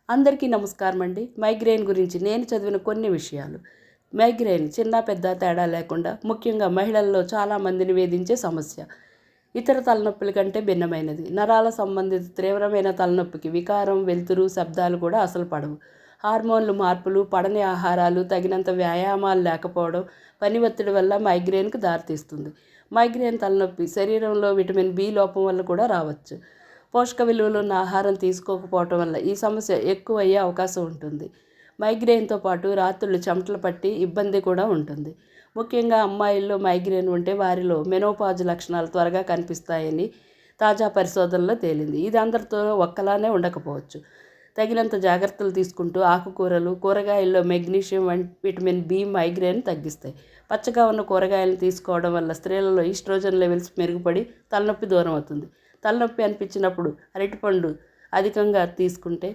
అందరికీ నమస్కారం అండి. మైగ్రేన్ గురించి నేను చదివిన కొన్ని విషయాలు. మైగ్రేన్ చిన్న పెద్ద తేడా లేకుండా ముఖ్యంగా మహిళల్లో చాలామందిని వేధించే సమస్య. ఇతర తలనొప్పుల కంటే భిన్నమైనది. నరాల సంబంధిత తీవ్రమైన తలనొప్పికి వికారం, వెలుతురు, శబ్దాలు కూడా అసలు పడవు. హార్మోన్లు మార్పులు, పడని ఆహారాలు, తగినంత వ్యాయామాలు లేకపోవడం, పని ఒత్తిడి వల్ల మైగ్రేన్కు దారితీస్తుంది. మైగ్రేన్ తలనొప్పి శరీరంలో విటమిన్ బి లోపం వల్ల కూడా రావచ్చు. పోషక విలువలు ఉన్న ఆహారం తీసుకోకపోవటం వల్ల ఈ సమస్య ఎక్కువ అయ్యే అవకాశం ఉంటుంది. మైగ్రేన్తో పాటు రాత్రులు చెమటలు పట్టి ఇబ్బంది కూడా ఉంటుంది. ముఖ్యంగా అమ్మాయిల్లో మైగ్రేన్ ఉంటే వారిలో మెనోపాజ్ లక్షణాలు త్వరగా కనిపిస్తాయని తాజా పరిశోధనలో తేలింది. ఇది అందరితో ఒక్కలానే ఉండకపోవచ్చు. తగినంత జాగ్రత్తలు తీసుకుంటూ ఆకుకూరలు, కూరగాయల్లో మెగ్నీషియం విటమిన్ బి మైగ్రేన్ తగ్గిస్తాయి. పచ్చగా ఉన్న కూరగాయలను తీసుకోవడం వల్ల స్త్రీలలో ఈస్ట్రోజన్ లెవెల్స్ మెరుగుపడి తలనొప్పి దూరం అవుతుంది. తలనొప్పి అనిపించినప్పుడు అరటిపండు అధికంగా తీసుకుంటే